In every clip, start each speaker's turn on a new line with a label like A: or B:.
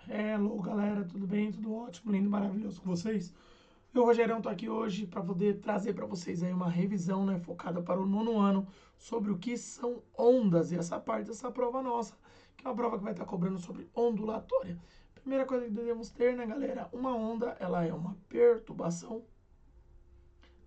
A: Hello, galera, tudo bem? Tudo ótimo, lindo, maravilhoso com vocês? Eu, Rogerão, tô aqui hoje para poder trazer para vocês aí uma revisão, né, focada para o nono ano sobre o que são ondas e essa parte dessa prova nossa, que é uma prova que vai estar cobrando sobre ondulatória. Primeira coisa que devemos ter, né, galera, uma onda, ela é uma perturbação.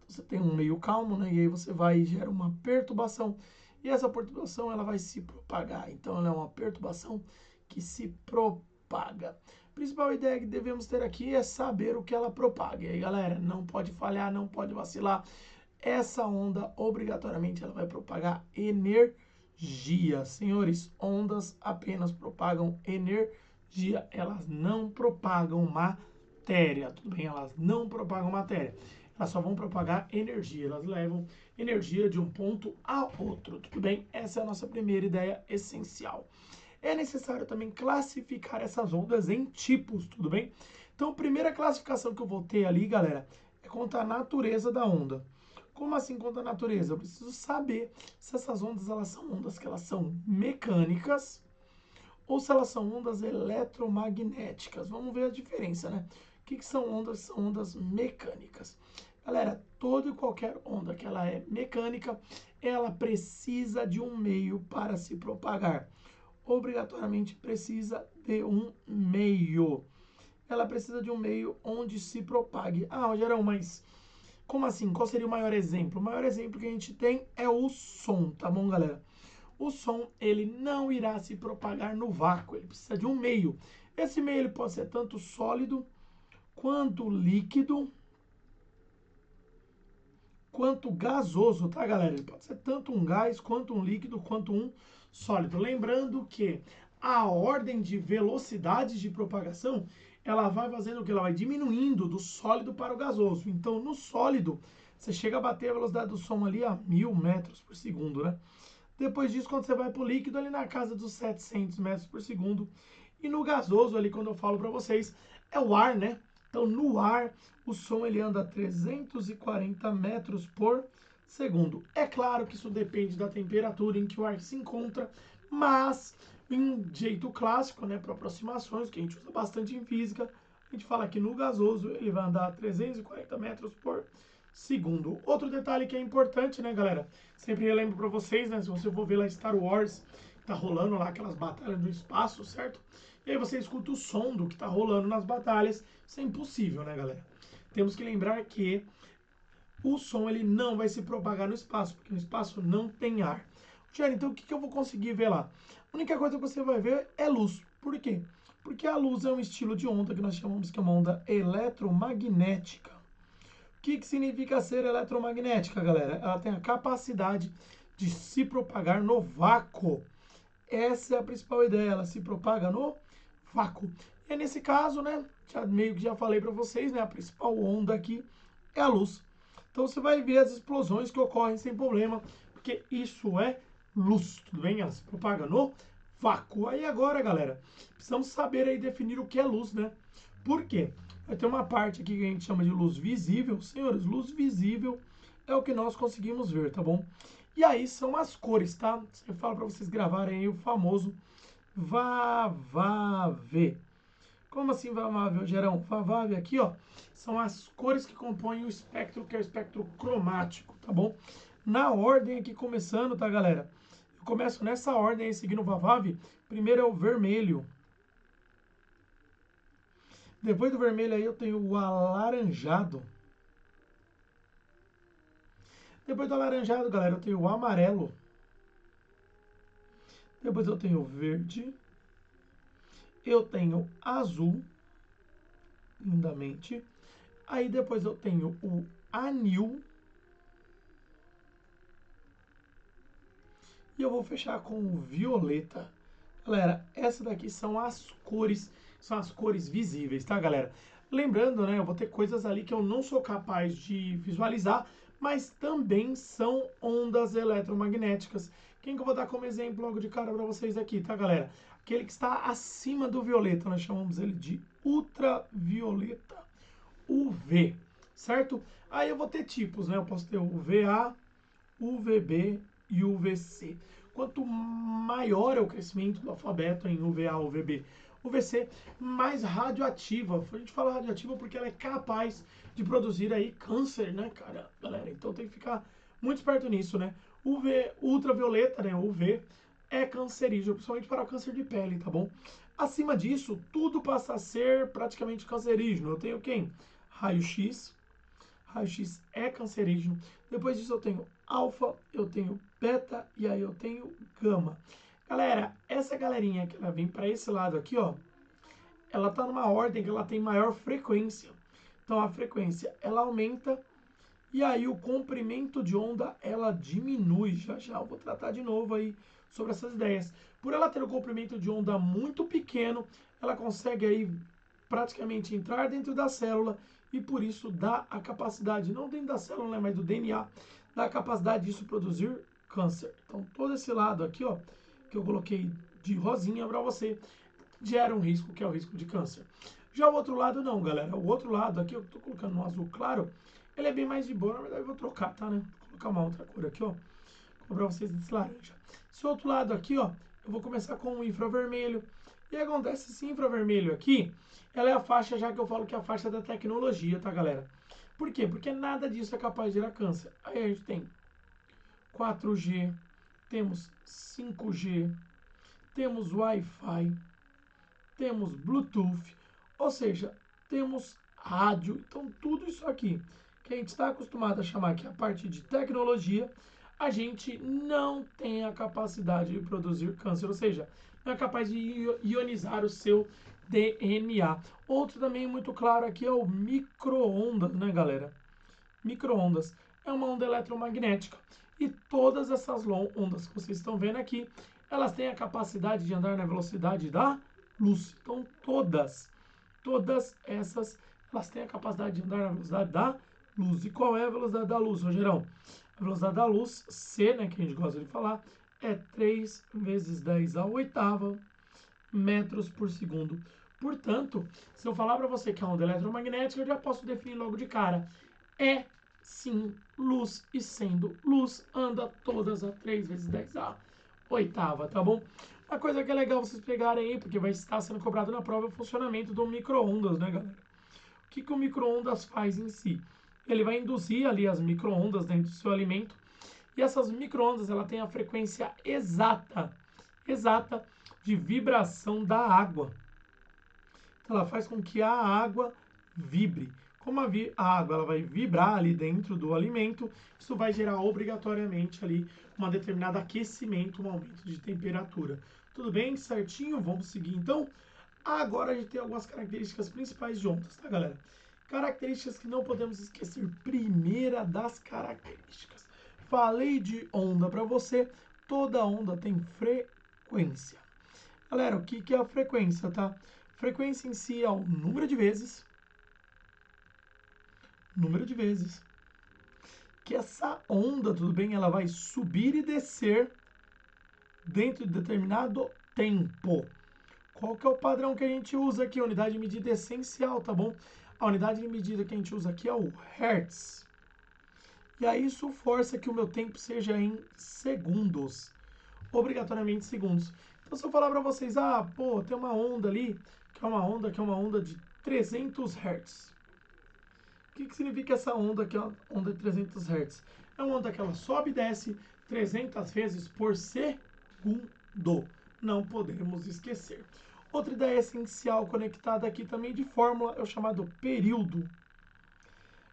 A: Você tem um meio calmo, né, e aí você vai e gera uma perturbação. E essa perturbação, ela vai se propagar. Então, ela é uma perturbação que se propaga. A principal ideia que devemos ter aqui é saber o que ela propaga. E aí, galera, não pode falhar, não pode vacilar. Essa onda, obrigatoriamente, ela vai propagar energia. Senhores, ondas apenas propagam energia. Elas não propagam matéria. Tudo bem? Elas não propagam matéria. Elas só vão propagar energia. Elas levam energia de um ponto a outro. Tudo bem? Essa é a nossa primeira ideia essencial. É necessário também classificar essas ondas em tipos, tudo bem? Então, a primeira classificação que eu vou ter ali, galera, é quanto à natureza da onda. Como assim quanto à natureza? Eu preciso saber se essas ondas, elas são ondas que elas são mecânicas ou se elas são ondas eletromagnéticas. Vamos ver a diferença, né? O que são ondas? São ondas mecânicas. Galera, toda e qualquer onda que ela é mecânica, ela precisa de um meio para se propagar. Obrigatoriamente precisa de um meio. Ela precisa de um meio onde se propague. Ah, Rogerão, mas como assim? Qual seria o maior exemplo? O maior exemplo que a gente tem é o som, tá bom, galera? O som, ele não irá se propagar no vácuo, ele precisa de um meio. Esse meio ele pode ser tanto sólido, quanto líquido, quanto gasoso, tá, galera? Ele pode ser tanto um gás, quanto um líquido, quanto um sólido. Lembrando que a ordem de velocidade de propagação, ela vai fazendo o que? Ela vai diminuindo do sólido para o gasoso. Então, no sólido, você chega a bater a velocidade do som ali a 1000 metros por segundo, né? Depois disso, quando você vai para o líquido, ali na casa dos 700 metros por segundo. E no gasoso, ali, quando eu falo para vocês, é o ar, né? Então, no ar, o som ele anda a 340 metros por segundo. É claro que isso depende da temperatura em que o ar se encontra, mas em jeito clássico, né, para aproximações, que a gente usa bastante em física, a gente fala que no gasoso ele vai andar a 340 metros por segundo. Outro detalhe que é importante, né, galera? Sempre relembro para vocês, né, se você for ver lá Star Wars, tá rolando lá aquelas batalhas no espaço, certo? E aí você escuta o som do que tá rolando nas batalhas. Isso é impossível, né, galera? Temos que lembrar que o som ele não vai se propagar no espaço, porque no espaço não tem ar. Rogério, então o que eu vou conseguir ver lá? A única coisa que você vai ver é luz. Por quê? Porque a luz é um estilo de onda que nós chamamos que é uma onda eletromagnética. O que significa ser eletromagnética, galera? Ela tem a capacidade de se propagar no vácuo. Essa é a principal ideia, ela se propaga no vácuo. E nesse caso, né, meio que já falei para vocês, né, a principal onda aqui é a luz. Então você vai ver as explosões que ocorrem sem problema, porque isso é luz, tudo bem? Ela se propaga no vácuo. Aí agora, galera, precisamos saber aí definir o que é luz, né? Por quê? Vai ter uma parte aqui que a gente chama de luz visível. Senhores, luz visível é o que nós conseguimos ver, tá bom? E aí são as cores, tá? Eu falo para vocês gravarem aí o famoso VAVAV. Como assim VAVAV, Gerão? VAVAV aqui, ó, são as cores que compõem o espectro, que é o espectro cromático, tá bom? Na ordem aqui começando, tá, galera? Eu começo nessa ordem aí, seguindo o VAVAV. Primeiro é o vermelho. Depois do vermelho aí eu tenho o alaranjado. Depois do alaranjado, galera, eu tenho o amarelo. Depois eu tenho o verde. Eu tenho azul, lindamente. Aí depois eu tenho o anil. E eu vou fechar com o violeta. Galera, essas daqui são as cores visíveis, tá, galera? Lembrando, né, eu vou ter coisas ali que eu não sou capaz de visualizar, mas também são ondas eletromagnéticas. Quem que eu vou dar como exemplo logo de cara para vocês aqui, tá, galera? Aquele que está acima do violeta, nós chamamos ele de ultravioleta, UV, certo? Aí eu vou ter tipos, né? Eu posso ter o UVA, UVB e UVC. Quanto maior é o crescimento do alfabeto em UVA, UVB, UVC mais radioativa. A gente fala radioativa porque ela é capaz de produzir aí câncer, né, cara, galera? Então tem que ficar muito esperto nisso, né? UV, ultravioleta, né, UV, é cancerígeno, principalmente para o câncer de pele, tá bom? Acima disso, tudo passa a ser praticamente cancerígeno. Eu tenho quem? Raio-X. Raio-X é cancerígeno. Depois disso eu tenho alfa, eu tenho beta e aí eu tenho gama. Galera, essa galerinha que ela vem para esse lado aqui, ó, ela tá numa ordem que ela tem maior frequência. Então a frequência ela aumenta e aí o comprimento de onda ela diminui. Já já eu vou tratar de novo aí sobre essas ideias. Por ela ter um comprimento de onda muito pequeno, ela consegue aí praticamente entrar dentro da célula e por isso dá a capacidade, não dentro da célula, né, mas do DNA, dá a capacidade disso produzir câncer. Então todo esse lado aqui, ó, que eu coloquei de rosinha para você, gera um risco, que é o risco de câncer. Já o outro lado não, galera. O outro lado aqui, eu tô colocando no azul claro, ele é bem mais de boa. Na verdade eu vou trocar, tá, né? Vou colocar uma outra cor aqui, ó. Vou para vocês desse laranja. Esse outro lado aqui, ó, eu vou começar com o infravermelho. E acontece esse infravermelho aqui, ela é a faixa, já que eu falo que é a faixa da tecnologia, tá, galera? Por quê? Porque nada disso é capaz de gerar câncer. Aí a gente tem 4G, temos 5G, temos Wi-Fi, temos Bluetooth, ou seja, temos rádio. Então, tudo isso aqui que a gente está acostumado a chamar que é a parte de tecnologia, a gente não tem a capacidade de produzir câncer, ou seja, não é capaz de ionizar o seu DNA. Outro também muito claro aqui é o micro-ondas, né, galera? Micro-ondas é uma onda eletromagnética e todas essas ondas que vocês estão vendo aqui, elas têm a capacidade de andar na velocidade da luz. Então todas essas, elas têm a capacidade de andar na velocidade da luz. E qual é a velocidade da luz, Rogerão? A velocidade da luz, C, né, que a gente gosta de falar, é 3 vezes 10 à oitava metros por segundo. Portanto, se eu falar para você que é onda eletromagnética, eu já posso definir logo de cara. É sim luz, e sendo luz, anda todas a 3 vezes 10 à oitava, tá bom? Uma coisa que é legal vocês pegarem aí, porque vai estar sendo cobrado na prova, é o funcionamento do micro-ondas, né, galera? O que o micro-ondas faz em si? Ele vai induzir ali as micro-ondas dentro do seu alimento, e essas micro-ondas, ela tem a frequência exata de vibração da água. Então, ela faz com que a água vibre. Como a água ela vai vibrar ali dentro do alimento, isso vai gerar obrigatoriamente ali um determinado aquecimento, um aumento de temperatura. Tudo bem? Certinho? Vamos seguir então? Agora a gente tem algumas características principais de ondas, tá, galera? Características que não podemos esquecer. Primeira das características. Falei de onda para você. Toda onda tem frequência. Galera, o que é a frequência, tá? Frequência em si é o número de vezes que essa onda, tudo bem, ela vai subir e descer dentro de determinado tempo. Qual que é o padrão que a gente usa aqui? A unidade de medida essencial, tá bom? A unidade de medida que a gente usa aqui é o Hertz. E aí isso força que o meu tempo seja em segundos. Obrigatoriamente segundos. Então se eu falar para vocês, pô, tem uma onda ali, que é uma onda de 300 Hz. O que significa essa onda que é uma onda de 300 Hz? É uma onda que ela sobe e desce 300 vezes por segundo. Não podemos esquecer. Outra ideia essencial conectada aqui também de fórmula é o chamado período.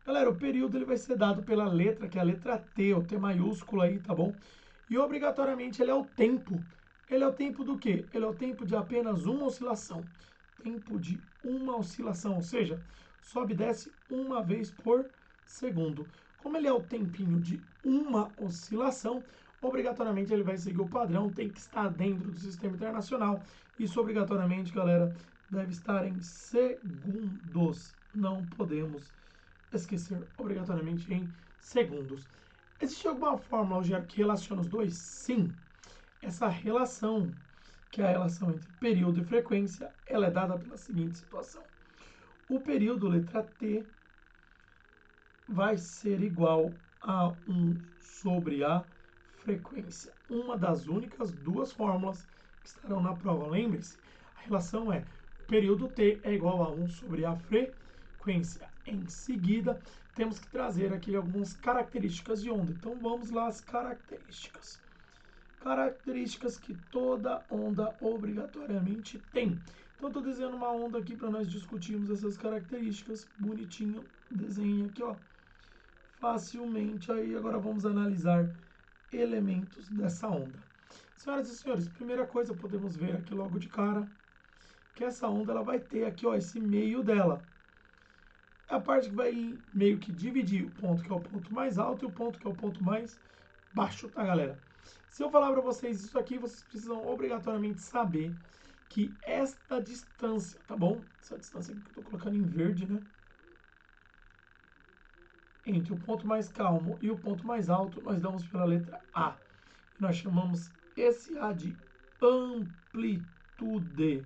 A: Galera, o período ele vai ser dado pela letra, que é a letra T, o T maiúsculo aí, tá bom? E obrigatoriamente ele é o tempo. Ele é o tempo do quê? Ele é o tempo de apenas uma oscilação. Tempo de uma oscilação, ou seja, sobe e desce uma vez por segundo. Como ele é o tempinho de uma oscilação, obrigatoriamente ele vai seguir o padrão, tem que estar dentro do sistema internacional. Isso obrigatoriamente, galera, deve estar em segundos. Não podemos esquecer obrigatoriamente em segundos. Existe alguma fórmula, Rogério, que relaciona os dois? Sim. Essa relação, que é a relação entre período e frequência, ela é dada pela seguinte situação. O período, letra T, vai ser igual a 1 sobre a frequência. Uma das únicas duas fórmulas que estarão na prova. Lembre-se, a relação é período t é igual a 1 sobre a frequência. Em seguida, temos que trazer aqui algumas características de onda. Então, vamos lá às características. Características que toda onda obrigatoriamente tem. Então, estou desenhando uma onda aqui para nós discutirmos essas características. Bonitinho, desenho aqui, ó. Facilmente. Aí, agora vamos analisar elementos dessa onda. Senhoras e senhores, primeira coisa, podemos ver aqui logo de cara que essa onda ela vai ter aqui, ó, esse meio dela. É a parte que vai meio que dividir o ponto que é o ponto mais alto e o ponto que é o ponto mais baixo, tá, galera? Se eu falar para vocês isso aqui, vocês precisam obrigatoriamente saber que esta distância, tá bom? Essa distância aqui que eu tô colocando em verde, né? Entre o ponto mais calmo e o ponto mais alto, nós damos pela letra A. Nós chamamos esse A de amplitude.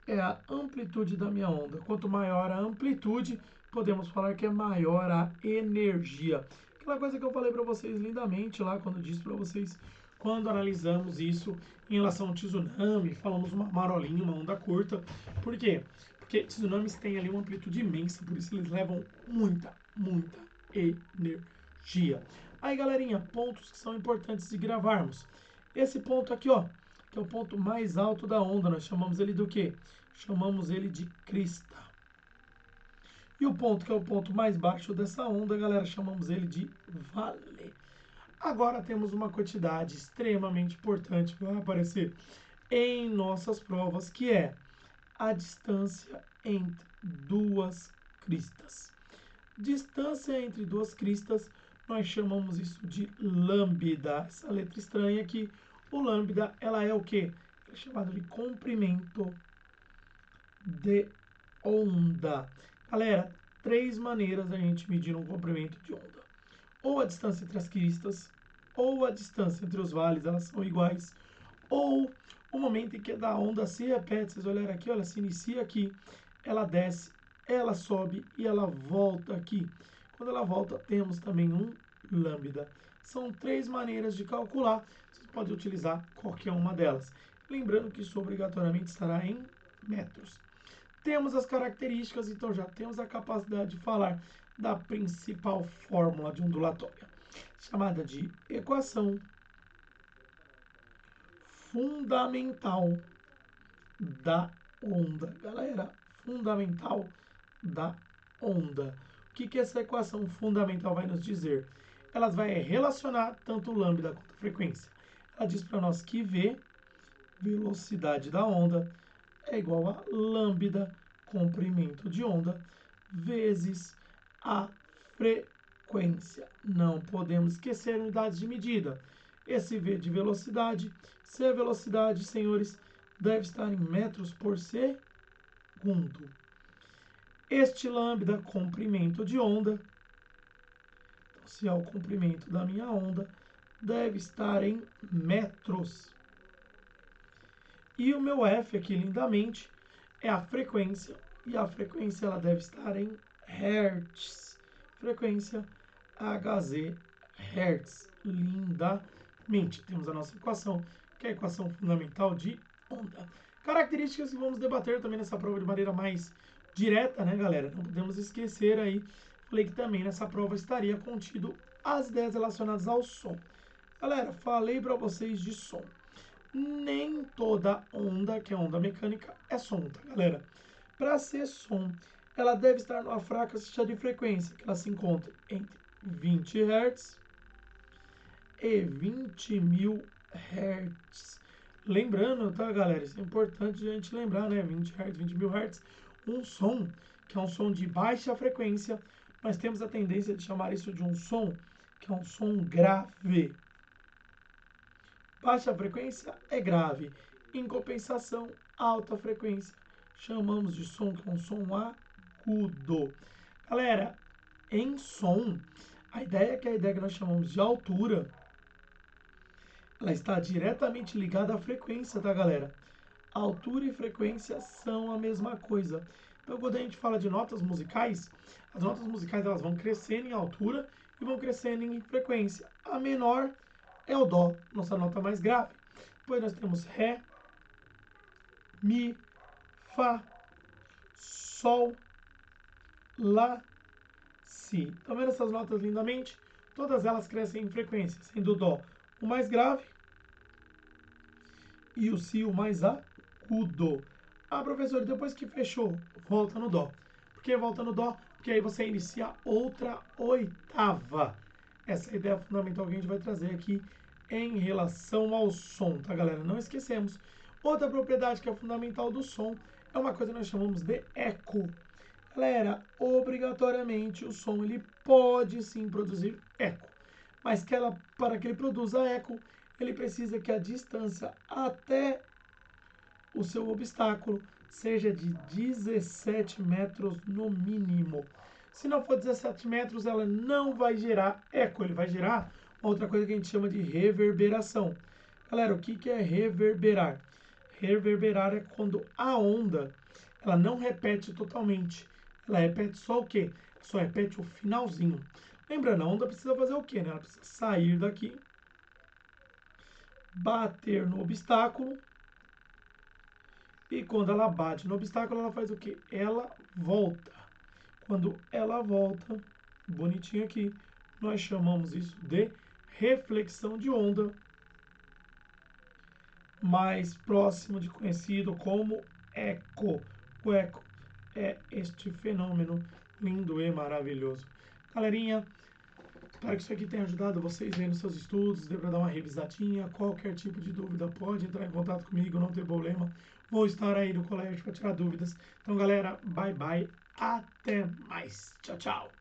A: É a amplitude da minha onda. Quanto maior a amplitude, podemos falar que é maior a energia. Aquela coisa que eu falei para vocês lindamente lá, quando eu disse para vocês, quando analisamos isso em relação ao tsunami, falamos uma marolinha, uma onda curta. Por quê? Porque tsunamis têm ali uma amplitude imensa, por isso eles levam muita energia. Aí, galerinha, pontos que são importantes de gravarmos. Esse ponto aqui, ó, que é o ponto mais alto da onda, nós chamamos ele do quê? Chamamos ele de crista. E o ponto que é o ponto mais baixo dessa onda, galera, chamamos ele de vale. Agora temos uma quantidade extremamente importante que vai aparecer em nossas provas, que é a distância entre duas cristas. Distância entre duas cristas, nós chamamos isso de lambda. Essa letra estranha aqui, o lambda, ela é o quê? É chamado de comprimento de onda. Galera, 3 maneiras da gente medir um comprimento de onda. Ou a distância entre as cristas, ou a distância entre os vales, elas são iguais, ou o momento em que a onda se repete, vocês olharem aqui, ela se inicia aqui, ela desce, ela sobe e ela volta aqui. Quando ela volta, temos também um lambda. São 3 maneiras de calcular, vocês podem utilizar qualquer uma delas. Lembrando que isso obrigatoriamente estará em metros. Temos as características, então já temos a capacidade de falar da principal fórmula de ondulatória, chamada de equação fundamental da onda. Galera, fundamental da onda. O que essa equação fundamental vai nos dizer? Ela vai relacionar tanto o lambda quanto a frequência. Ela diz para nós que V, velocidade da onda, é igual a lambda, comprimento de onda, vezes a frequência. Não podemos esquecer unidades de medida. Esse V de velocidade, se a velocidade, senhores, deve estar em metros por segundo. Este lambda, comprimento de onda, então, se é o comprimento da minha onda, deve estar em metros. E o meu F aqui, lindamente, é a frequência. E a frequência ela deve estar em hertz. Frequência Hz, hertz. Lindamente. Temos a nossa equação, que é a equação fundamental de onda. Características que vamos debater também nessa prova de maneira mais direta, né, galera? Não podemos esquecer aí, falei que também nessa prova estaria contido as ideias relacionadas ao som. Galera, falei para vocês de som. Nem toda onda, que é onda mecânica, é som, tá, galera? Para ser som, ela deve estar numa faixa de frequência, que ela se encontra entre 20 Hz e 20.000 Hz. Lembrando, tá, galera? Isso é importante a gente lembrar, né? 20 Hz, 20.000 Hz. Um som, que é um som de baixa frequência, nós temos a tendência de chamar isso de um som, que é um som grave. Baixa frequência é grave. Em compensação, alta frequência chamamos de som, que é um som agudo. Galera, em som, a ideia que nós chamamos de altura, ela está diretamente ligada à frequência, tá, galera? Altura e frequência são a mesma coisa. Então, quando a gente fala de notas musicais, as notas musicais elas vão crescendo em altura e vão crescendo em frequência. A menor é o Dó, nossa nota mais grave. Depois nós temos Ré, Mi, Fá, Sol, Lá, Si. Estão vendo essas notas lindamente? Todas elas crescem em frequência, sendo o Dó o mais grave e o Si o mais agudo. Ah, professor, depois que fechou, volta no Dó. Por que volta no Dó? Porque aí você inicia outra oitava. Essa é a ideia fundamental que a gente vai trazer aqui em relação ao som, tá, galera? Não esquecemos. Outra propriedade que é fundamental do som é uma coisa que nós chamamos de eco. Galera, obrigatoriamente o som ele pode sim produzir eco, mas para que ele produza eco, ele precisa que a distância até o seu obstáculo seja de 17 metros no mínimo. Se não for 17 metros, ela não vai gerar eco, ele vai gerar outra coisa que a gente chama de reverberação. Galera, o que é reverberar? Reverberar é quando a onda ela não repete totalmente. Ela repete só o quê? Só repete o finalzinho. Lembrando, a onda precisa fazer o quê? Né? Ela precisa sair daqui, bater no obstáculo, e quando ela bate no obstáculo, ela faz o quê? Ela volta. Quando ela volta, bonitinho aqui, nós chamamos isso de reflexão de onda, mais próximo de conhecido como eco. O eco é este fenômeno lindo e maravilhoso. Galerinha, espero que isso aqui tenha ajudado vocês aí nos seus estudos, dê para dar uma revisadinha. Qualquer tipo de dúvida pode entrar em contato comigo, não tem problema. Vou estar aí no colégio para tirar dúvidas. Então, galera, bye bye. Até mais. Tchau, tchau.